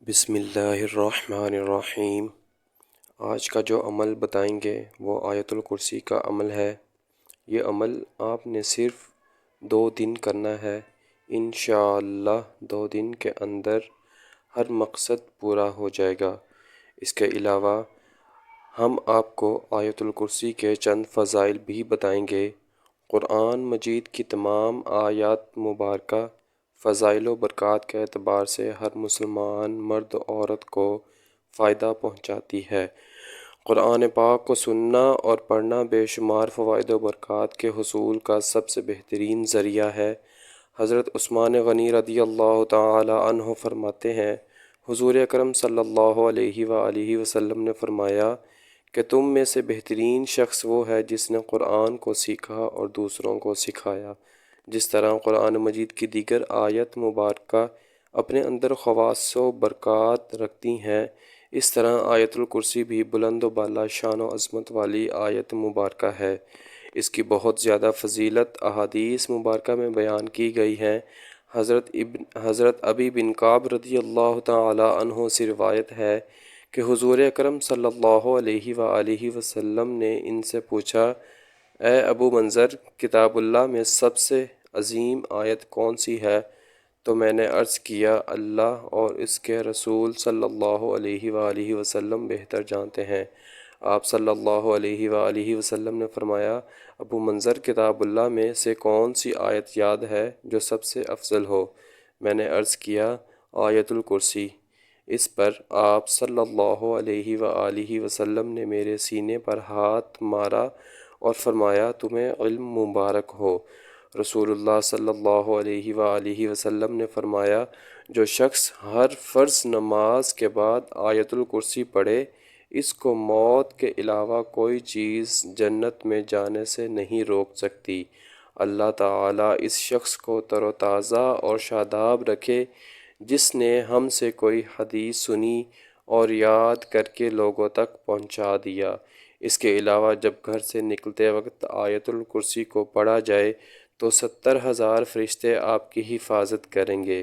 بسم اللہ الرحمن الرحیم۔ آج کا جو عمل بتائیں گے وہ آیت الکرسی کا عمل ہے۔ یہ عمل آپ نے صرف 2 دن کرنا ہے۔ انشاءاللہ 2 دن کے اندر ہر مقصد پورا ہو جائے گا۔ اس کے علاوہ ہم آپ کو آیت الکرسی کے چند فضائل بھی بتائیں گے۔ قرآن مجید کی تمام آیات مبارکہ فضائل و برکات کے اعتبار سے ہر مسلمان مرد و عورت کو فائدہ پہنچاتی ہے۔ قرآن پاک کو سننا اور پڑھنا بے شمار فوائد و برکات کے حصول کا سب سے بہترین ذریعہ ہے۔ حضرت عثمان غنی رضی اللہ تعالی عنہ فرماتے ہیں، حضور اکرم صلی اللہ علیہ وآلہ وسلم نے فرمایا کہ تم میں سے بہترین شخص وہ ہے جس نے قرآن کو سیکھا اور دوسروں کو سکھایا۔ جس طرح قرآن مجید کی دیگر آیت مبارکہ اپنے اندر خواص و برکات رکھتی ہیں، اس طرح آیت الکرسی بھی بلند و بالا شان و عظمت والی آیت مبارکہ ہے۔ اس کی بہت زیادہ فضیلت احادیث مبارکہ میں بیان کی گئی ہیں۔ حضرت ابی بن کعب رضی اللہ تعالی عنہ سے روایت ہے کہ حضور اکرم صلی اللہ علیہ وآلہ وسلم نے ان سے پوچھا، اے ابو منذر، کتاب اللہ میں سب سے عظیم آیت کون سی ہے؟ تو میں نے عرض کیا، اللہ اور اس کے رسول صلی اللہ علیہ وآلہ وسلم بہتر جانتے ہیں۔ آپ صلی اللہ علیہ وآلہ وسلم نے فرمایا، ابو منذر، کتاب اللہ میں سے کون سی آیت یاد ہے جو سب سے افضل ہو؟ میں نے عرض کیا، آیت الکرسی۔ اس پر آپ صلی اللہ علیہ وآلہ وسلم نے میرے سینے پر ہاتھ مارا اور فرمایا، تمہیں علم مبارک ہو۔ رسول اللہ صلی اللہ علیہ وآلہ وسلم نے فرمایا، جو شخص ہر فرض نماز کے بعد آیت الکرسی پڑھے، اس کو موت کے علاوہ کوئی چیز جنت میں جانے سے نہیں روک سکتی۔ اللہ تعالیٰ اس شخص کو تر و تازہ اور شاداب رکھے جس نے ہم سے کوئی حدیث سنی اور یاد کر کے لوگوں تک پہنچا دیا۔ اس کے علاوہ جب گھر سے نکلتے وقت آیت الکرسی کو پڑھا جائے تو 70,000 فرشتے آپ کی حفاظت کریں گے۔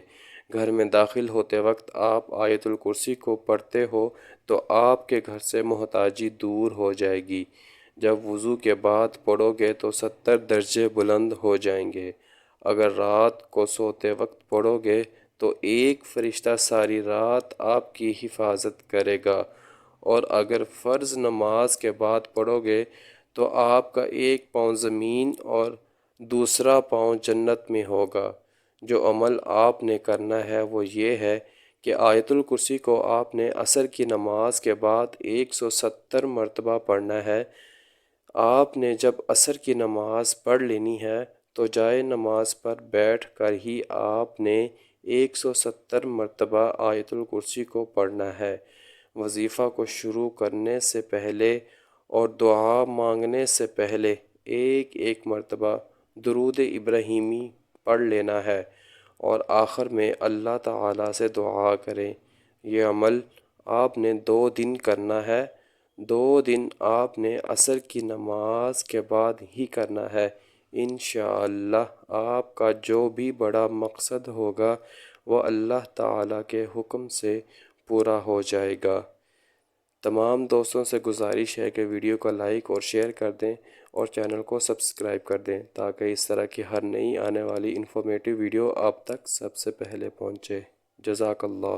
گھر میں داخل ہوتے وقت آپ آیت الکرسی کو پڑھتے ہو تو آپ کے گھر سے محتاجی دور ہو جائے گی۔ جب وضو کے بعد پڑھو گے تو 70 درجے بلند ہو جائیں گے۔ اگر رات کو سوتے وقت پڑھو گے تو ایک فرشتہ ساری رات آپ کی حفاظت کرے گا، اور اگر فرض نماز کے بعد پڑھو گے تو آپ کا ایک پاؤں زمین اور دوسرا پاؤں جنت میں ہوگا۔ جو عمل آپ نے کرنا ہے وہ یہ ہے کہ آیت الکرسی کو آپ نے عصر کی نماز کے بعد 170 مرتبہ پڑھنا ہے۔ آپ نے جب عصر کی نماز پڑھ لینی ہے تو جائے نماز پر بیٹھ کر ہی آپ نے 170 مرتبہ آیت الکرسی کو پڑھنا ہے۔ وظیفہ کو شروع کرنے سے پہلے اور دعا مانگنے سے پہلے ایک ایک مرتبہ درود ابراہیمی پڑھ لینا ہے، اور آخر میں اللہ تعالیٰ سے دعا کریں۔ یہ عمل آپ نے 2 دن کرنا ہے۔ 2 دن آپ نے عصر کی نماز کے بعد ہی کرنا ہے۔ انشاءاللہ آپ کا جو بھی بڑا مقصد ہوگا وہ اللہ تعالیٰ کے حکم سے پورا ہو جائے گا۔ تمام دوستوں سے گزارش ہے کہ ویڈیو کو لائک اور شیئر کر دیں اور چینل کو سبسکرائب کر دیں تاکہ اس طرح کی ہر نئی آنے والی انفارمیٹیو ویڈیو آپ تک سب سے پہلے پہنچے۔ جزاک اللہ۔